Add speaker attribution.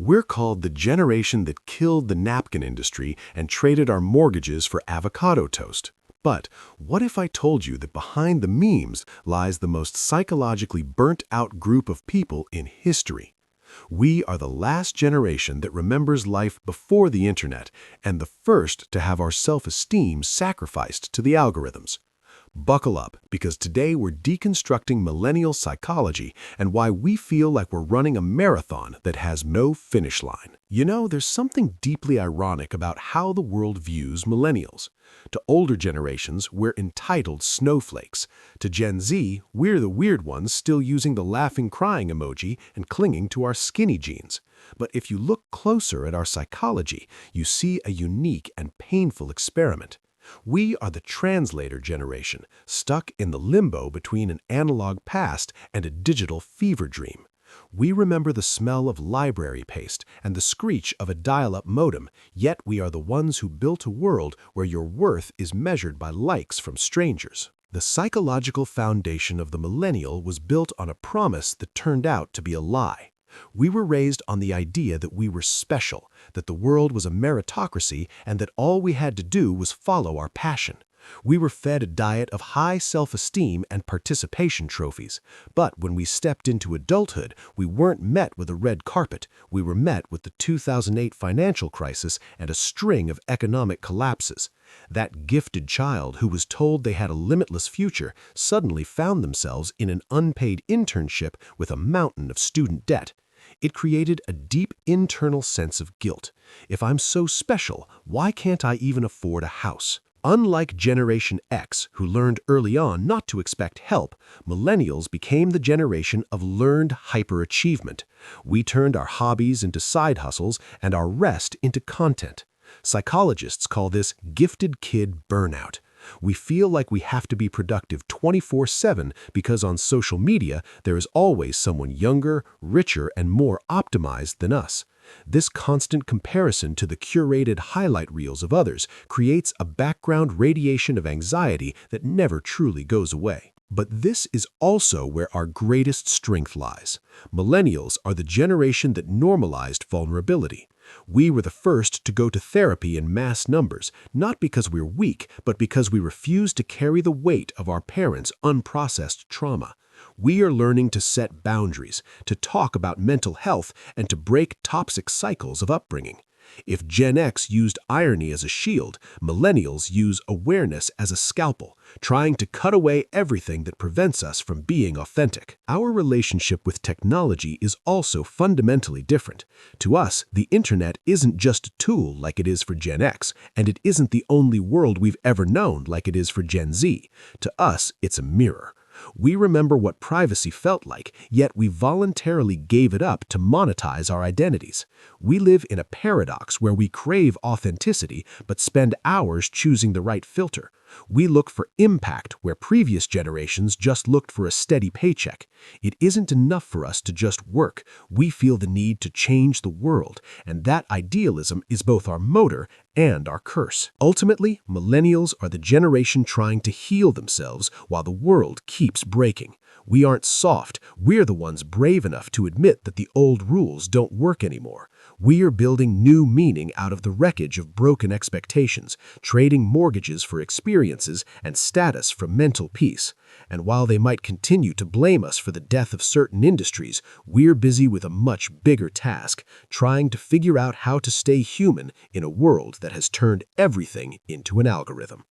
Speaker 1: We're called the generation that killed the napkin industry and traded our mortgages for avocado toast. But what if I told you that behind the memes lies the most psychologically burnt-out group of people in history? We are the last generation that remembers life before the internet and the first to have our self-esteem sacrificed to the algorithms. Buckle up, because today we're deconstructing millennial psychology and why we feel like we're running a marathon that has no finish line. You know, there's something deeply ironic about how the world views millennials. To older generations, we're entitled snowflakes. To Gen Z, we're the weird ones still using the laughing crying emoji and clinging to our skinny jeans. But if you look closer at our psychology, you see a unique and painful experiment. We are the translator generation, stuck in the limbo between an analog past and a digital fever dream. We remember the smell of library paste and the screech of a dial-up modem, yet we are the ones who built a world where your worth is measured by likes from strangers. The psychological foundation of the millennial was built on a promise that turned out to be a lie. We were raised on the idea that we were special, that the world was a meritocracy, and that all we had to do was follow our passion. We were fed a diet of high self-esteem and participation trophies. But when we stepped into adulthood, we weren't met with a red carpet. We were met with the 2008 financial crisis and a string of economic collapses. That gifted child who was told they had a limitless future suddenly found themselves in an unpaid internship with a mountain of student debt. It created a deep internal sense of guilt. If I'm so special, why can't I even afford a house? Unlike Generation X, who learned early on not to expect help, millennials became the generation of learned hyperachievement. We turned our hobbies into side hustles and our rest into content. Psychologists call this gifted kid burnout. We feel like we have to be productive 24/7 because on social media there is always someone younger, richer, and more optimized than us. This constant comparison to the curated highlight reels of others creates a background radiation of anxiety that never truly goes away. But this is also where our greatest strength lies. Millennials are the generation that normalized vulnerability. We were the first to go to therapy in mass numbers, not because we're weak, but because we refuse to carry the weight of our parents' unprocessed trauma. We are learning to set boundaries, to talk about mental health, and to break toxic cycles of upbringing. If Gen X used irony as a shield, millennials use awareness as a scalpel, trying to cut away everything that prevents us from being authentic. Our relationship with technology is also fundamentally different. To us, the internet isn't just a tool like it is for Gen X, and it isn't the only world we've ever known like it is for Gen Z. To us, it's a mirror. We remember what privacy felt like, yet we voluntarily gave it up to monetize our identities. We live in a paradox where we crave authenticity but spend hours choosing the right filter. We look for impact where previous generations just looked for a steady paycheck. It isn't enough for us to just work. We feel the need to change the world, and that idealism is both our motor and our curse. Ultimately, millennials are the generation trying to heal themselves while the world keeps breaking. We aren't soft. We're the ones brave enough to admit that the old rules don't work anymore. We are building new meaning out of the wreckage of broken expectations, trading mortgages for experiences and status for mental peace. And while they might continue to blame us for the death of certain industries, we're busy with a much bigger task, trying to figure out how to stay human in a world that has turned everything into an algorithm.